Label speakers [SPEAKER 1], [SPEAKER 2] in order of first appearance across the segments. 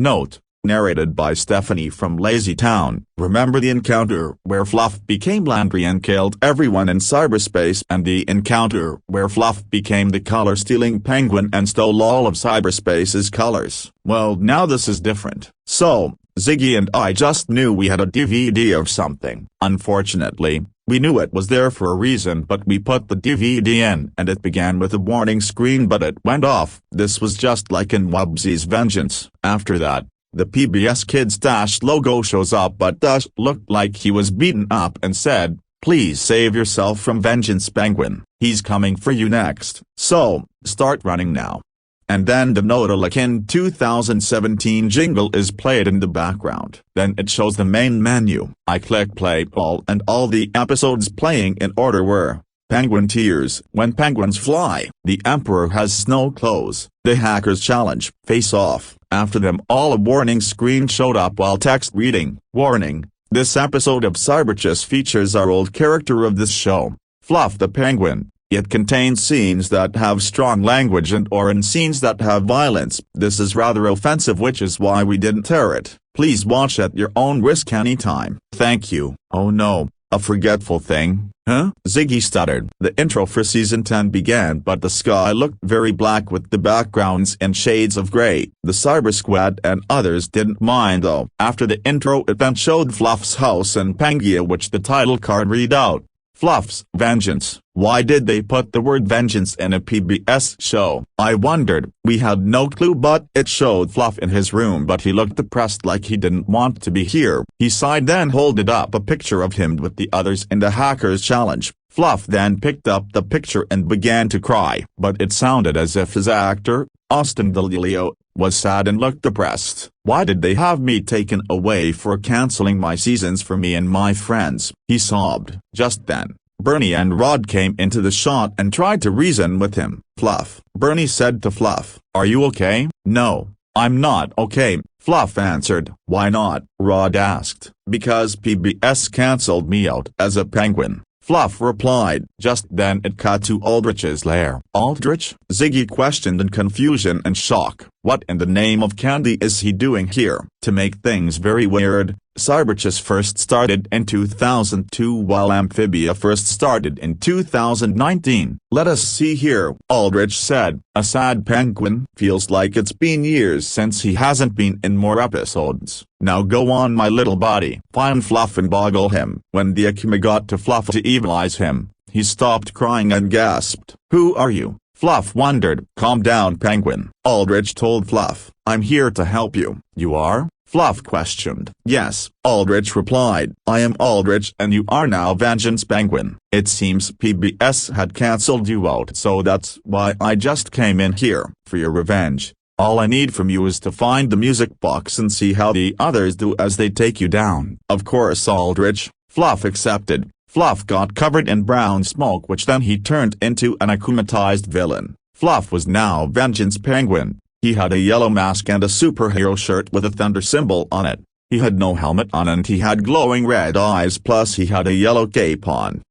[SPEAKER 1] Note: narrated by Stephanie from Lazy Town. Remember the encounter where Fluff became Landry and killed everyone in cyberspace, and the encounter where Fluff became the color-stealing penguin and stole all of cyberspace's colors? Well, now this is different. So, Ziggy and I just knew we had a DVD of something. Unfortunately, we knew it was there for a reason, but we put the DVD in and it began with a warning screen, but it went off. This was just like in Wubbsy's Vengeance. After that, the PBS Kids Dash logo shows up, but Dash looked like he was beaten up and said, "Please save yourself from Vengeance Penguin. He's coming for you next. So, start running now." And then the Nodalakin 2017 jingle is played in the background. Then it shows the main menu. I click play all, and all the episodes playing in order were: Penguin Tears, When Penguins Fly, The Emperor Has Snow Clothes, The Hackers Challenge, Face Off. After them all, a warning screen showed up while text reading: "Warning, this episode of Cyberchase features our old character of this show, Fluff the Penguin. It contains scenes that have strong language and/or in scenes that have violence. This is rather offensive, which is why we didn't air it. Please watch at your own risk anytime. Thank you." Oh no, a forgetful thing? Huh? Ziggy stuttered. The intro for season 10 began, but the sky looked very black with the backgrounds in shades of gray. The Cyber Squad and others didn't mind though. After the intro, it then showed Fluff's house in Pangaea, which the title card read out: Fluff's Vengeance. Why did they put the word vengeance in a PBS show? I wondered. We had no clue, but it showed Fluff in his room, but he looked depressed, like he didn't want to be here. He sighed, then holded up a picture of him with the others in the Hackers Challenge. Fluff then picked up the picture and began to cry, but it sounded as if his actor, Austin D'Alilio, was sad and looked depressed. Why did they have me taken away for canceling my seasons for me and my friends? He sobbed. Just then, Bernie and Rod came into the shot and tried to reason with him. Fluff. Bernie said to Fluff, "Are you okay?" "No, I'm not okay," Fluff answered. "Why not?" Rod asked. "Because PBS cancelled me out as a penguin," Fluff replied. Just then it cut to Aldrich's lair. "Aldrich?" Ziggy questioned in confusion and shock. What in the name of candy is he doing here? To make things very weird, Cyberchase first started in 2002 while Amphibia first started in 2019. "Let us see here," Aldrich said. "A sad penguin. Feels like it's been years since he hasn't been in more episodes. Now go on, my little buddy. Find Fluff and boggle him." When the Akuma got to Fluff to evilize him, he stopped crying and gasped. "Who are you?" Fluff wondered. "Calm down, penguin," Aldrich told Fluff. "I'm here to help you." "You are?" Fluff questioned. "Yes," Aldrich replied. "I am Aldrich and you are now Vengeance Penguin. It seems PBS had cancelled you out, so that's why I just came in here, for your revenge. All I need from you is to find the music box and see how the others do as they take you down." "Of course, Aldrich," Fluff accepted. Fluff got covered in brown smoke, which then he turned into an akumatized villain. Fluff was now Vengeance Penguin. He had a yellow mask and a superhero shirt with a thunder symbol on it. He had no helmet on and he had glowing red eyes, plus he had a yellow cape on.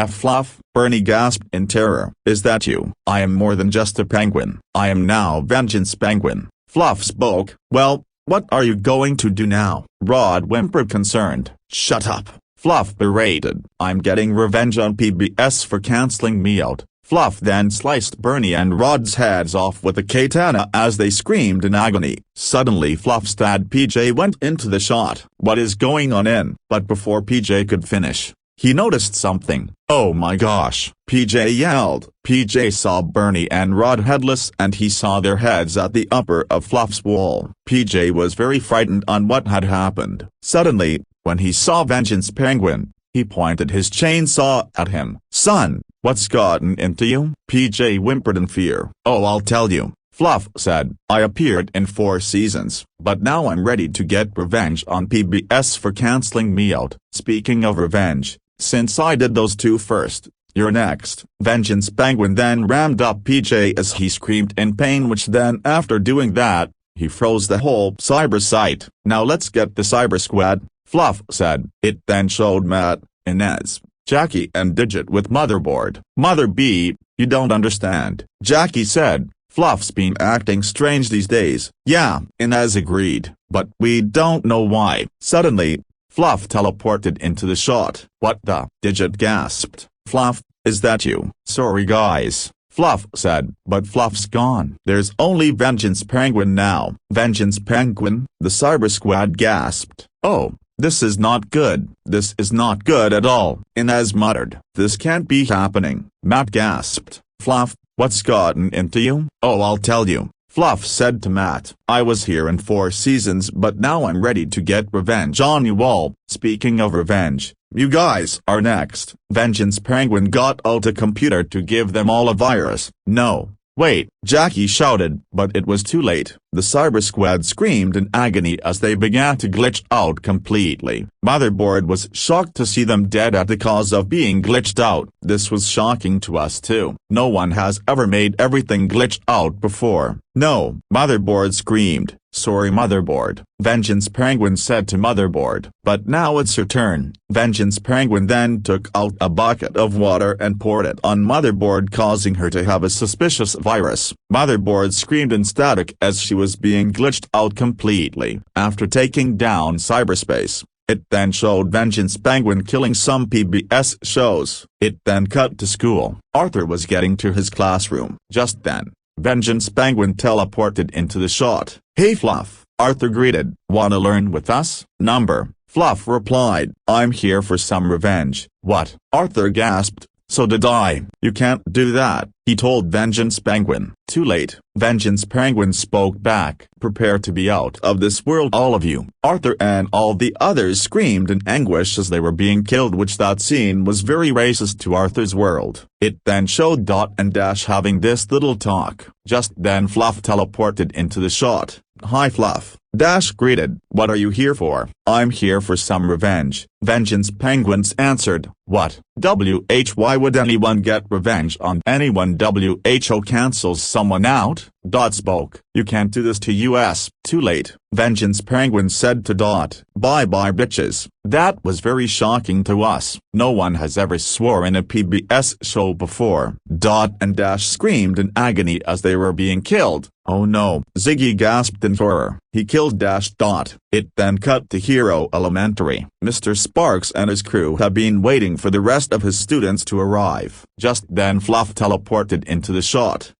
[SPEAKER 1] Fluff," Bernie gasped in terror. "Is that you?" "I am more than just a penguin. I am now Vengeance Penguin." Fluff spoke. "Well, what are you going to do now?" Rod whimpered, concerned. "Shut up," Fluff berated. "I'm getting revenge on PBS for cancelling me out." Fluff then sliced Bernie and Rod's heads off with a katana as they screamed in agony. Suddenly Fluff's dad PJ went into the shot. "What is going on in?" But before PJ could finish, he noticed something. "Oh my gosh," PJ yelled. PJ saw Bernie and Rod headless and he saw their heads at the upper of Fluff's wall. PJ was very frightened on what had happened. Suddenly, when he saw Vengeance Penguin, he pointed his chainsaw at him. "Son, what's gotten into you?" PJ whimpered in fear. "Oh, I'll tell you," Fluff said. "I appeared in 4 seasons, but now I'm ready to get revenge on PBS for cancelling me out. Speaking of revenge, since I did those 2 first, you're next." Vengeance Penguin then rammed up PJ as he screamed in pain, which then after doing that, he froze the whole cyber site. "Now let's get the Cyber Squad," Fluff said. It then showed Matt, Inez, Jackie and Digit with Motherboard. "Mother B, you don't understand," Jackie said. "Fluff's been acting strange these days." "Yeah," Inez agreed, but we don't know why. Suddenly, Fluff teleported into the shot. What the? Digit gasped. Fluff, is that you? Sorry guys, Fluff said, but Fluff's gone. There's only Vengeance Penguin now. Vengeance Penguin? The Cyber Squad gasped. Oh, this is not good. This is not good at all. Inez muttered. This can't be happening. Matt gasped. Fluff, what's gotten into you? Oh, I'll tell you. Fluff said to Matt. I was here in 4 seasons but now I'm ready to get revenge on you all. Speaking of revenge, you guys are next. Vengeance Penguin got out a computer to give them all a virus. No. Wait, Jackie shouted, but it was too late. The Cyber Squad screamed in agony as they began to glitch out completely. Motherboard was shocked to see them dead at the cause of being glitched out. This was shocking to us too. No one has ever made everything glitch out before. No, Motherboard screamed. Sorry Motherboard, Vengeance Penguin said to Motherboard. But now it's your turn. Vengeance Penguin then took out a bucket of water and poured it on Motherboard, causing her to have a suspicious virus. Motherboard screamed in static as she was being glitched out completely. After taking down cyberspace, it then showed Vengeance Penguin killing some PBS shows. It then cut to school. Arthur was getting to his classroom. Just then, Vengeance Penguin teleported into the shot. Hey Fluff, Arthur greeted. Wanna learn with us? Number. Fluff replied. I'm here for some revenge. What? Arthur gasped. So did I. You can't do that, he told Vengeance Penguin. Too late. Vengeance Penguin spoke back. Prepare to be out of this world all of you. Arthur and all the others screamed in anguish as they were being killed, which that scene was very racist to Arthur's world. It then showed Dot and Dash having this little talk. Just then Fluff teleported into the shot. Hi Fluff, Dash greeted. What are you here for? I'm here for some revenge. Vengeance Penguins answered. What? Why would anyone get revenge on anyone? WHO cancels someone out? Dot spoke. You can't do this to us. Too late. Vengeance Penguin said to Dot. Bye bye bitches. That was very shocking to us. No one has ever swore in a PBS show before. Dot and Dash screamed in agony as they were being killed. Oh no. Ziggy gasped in horror. He killed Dash. Dot. It then cut to Hero Elementary. Mr. Sparks and his crew have been waiting for the rest of his students to arrive. Just then Fluff teleported into the shot.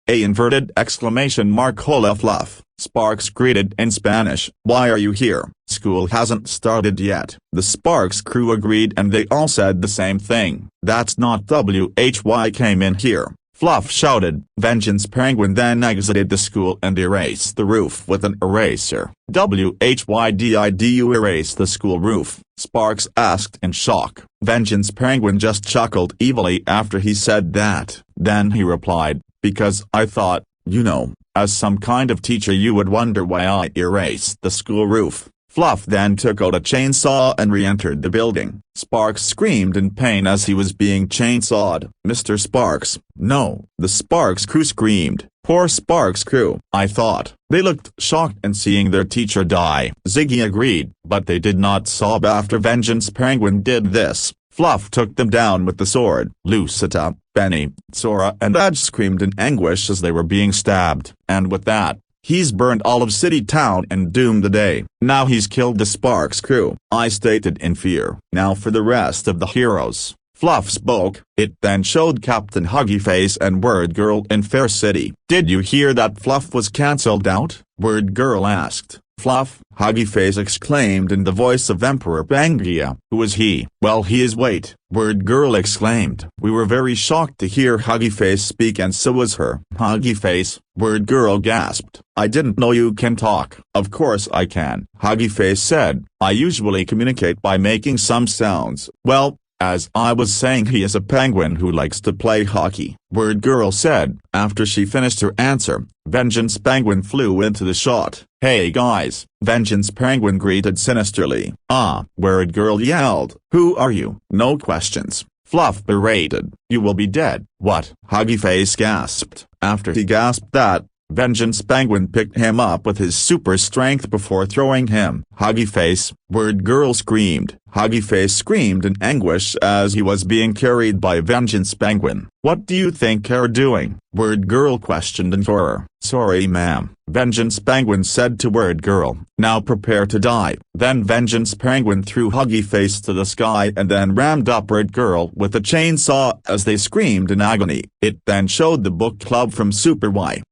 [SPEAKER 1] Hola Fluff. Sparks greeted in Spanish. Why are you here? School hasn't started yet. The Sparks crew agreed and they all said the same thing. That's not why came in here. Fluff shouted. Vengeance Penguin then exited the school and erased the roof with an eraser. Why did you erase the school roof? Sparks asked in shock. Vengeance Penguin just chuckled evilly after he said that. Then he replied, because I thought, you know, as some kind of teacher you would wonder why I erased the school roof. Fluff then took out a chainsaw and re-entered the building. Sparks screamed in pain as he was being chainsawed. Mr. Sparks, no, the Sparks crew screamed. Poor Sparks crew. I thought. They looked shocked in seeing their teacher die. Ziggy agreed, but they did not sob after Vengeance Penguin did this. Fluff took them down with the sword. Lucetta, Benny, Sora and Edge screamed in anguish as they were being stabbed. And with that, he's burned all of City Town and doomed the day. Now he's killed the Sparks crew. I stated in fear. Now for the rest of the heroes. Fluff spoke. It then showed Captain Huggyface and Word Girl in Fair City. Did you hear that Fluff was cancelled out? Word Girl asked. Fluff, Huggyface exclaimed in the voice of Emperor Pangia. Who is he? Well, he is. Wait, Word Girl exclaimed. We were very shocked to hear Huggyface speak and so was her. Huggyface, Word Girl gasped. I didn't know you can talk. Of course I can, Huggyface said. I usually communicate by making some sounds. Well, as I was saying, he is a penguin who likes to play hockey, Word Girl said. After she finished her answer, Vengeance Penguin flew into the shot. Hey guys, Vengeance Penguin greeted sinisterly. Ah, Word Girl yelled. Who are you? No questions. Fluff berated. You will be dead. What? Huggyface gasped. After he gasped that, Vengeance Penguin picked him up with his super strength before throwing him. Huggy Face, Word Girl screamed. Huggy Face screamed in anguish as he was being carried by Vengeance Penguin. "What do you think you're doing?" Word Girl questioned in horror. "Sorry ma'am," Vengeance Penguin said to Word Girl. "Now prepare to die." Then Vengeance Penguin threw Huggy Face to the sky and then rammed up Word Girl with a chainsaw as they screamed in agony. It then showed the book club from Super Y.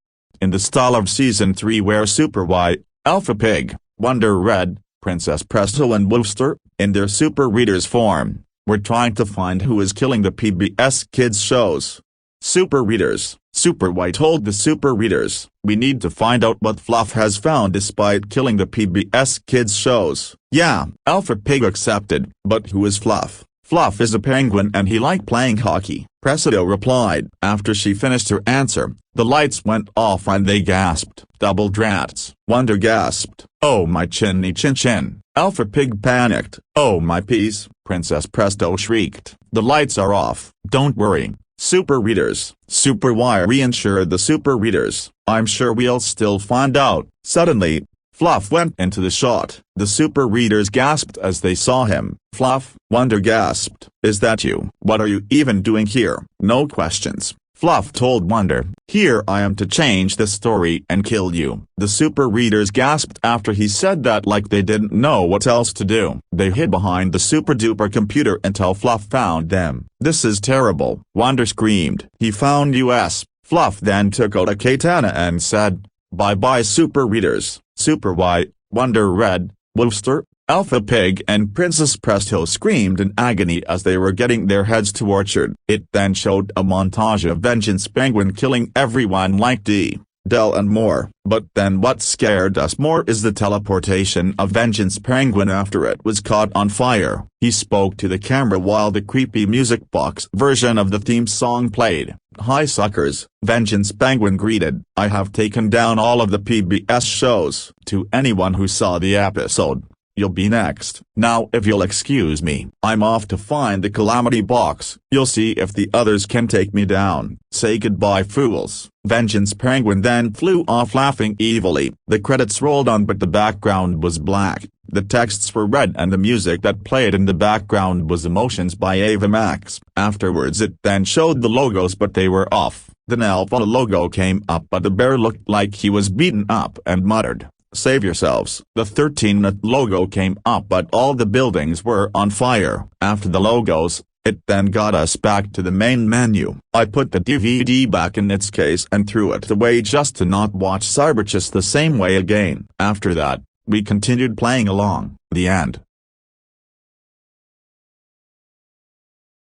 [SPEAKER 1] In the style of Season 3 where Super Y, Alpha Pig, Wonder Red, Princess Presto and Wolfster, in their super readers form, were trying to find who is killing the PBS Kids shows. Super readers, Super Y told the super readers, "We need to find out what Fluff has found despite killing the PBS Kids shows." "Yeah," Alpha Pig accepted, "but who is Fluff?" "Fluff is a penguin and he liked playing hockey," Presto replied. After she finished her answer, the lights went off and they gasped. "Double drats," Wonder gasped. "Oh my chinny chin chin." Alpha Pig panicked. "Oh my peas," Princess Presto shrieked. "The lights are off." "Don't worry, super readers," Super Y reassured the super readers. "I'm sure we'll still find out." Suddenly, Fluff went into the shot. The super readers gasped as they saw him. "Fluff," Wonder gasped. "Is that you? What are you even doing here?" "No questions," Fluff told Wonder. "Here I am to change the story and kill you." The super readers gasped after he said that like they didn't know what else to do. They hid behind the super duper computer until Fluff found them. "This is terrible," Wonder screamed. "He found us." Fluff then took out a katana and said, "Bye-bye super readers." Super Y, Wonder Red, Wolfster, Alpha Pig and Princess Presto screamed in agony as they were getting their heads to Orchard. It then showed a montage of Vengeance Penguin killing everyone like Del and more. But then what scared us more is the teleportation of Vengeance Penguin after it was caught on fire. He spoke to the camera while the creepy music box version of the theme song played. "Hi suckers," Vengeance Penguin greeted. "I have taken down all of the PBS shows." To anyone who saw the episode, "You'll be next." "Now if you'll excuse me, I'm off to find the Calamity Box. You'll see if the others can take me down. Say goodbye fools." Vengeance Penguin then flew off laughing evilly. The credits rolled on but the background was black, the texts were red and the music that played in the background was Emotions by Ava Max. Afterwards it then showed the logos but they were off. The Alpha logo came up but the bear looked like he was beaten up and muttered, "Save yourselves." The 13-nut logo came up but all the buildings were on fire. After the logos, it then got us back to the main menu. I put the DVD back in its case and threw it away just to not watch Cyberchase the same way again. After that, we continued playing along. The end.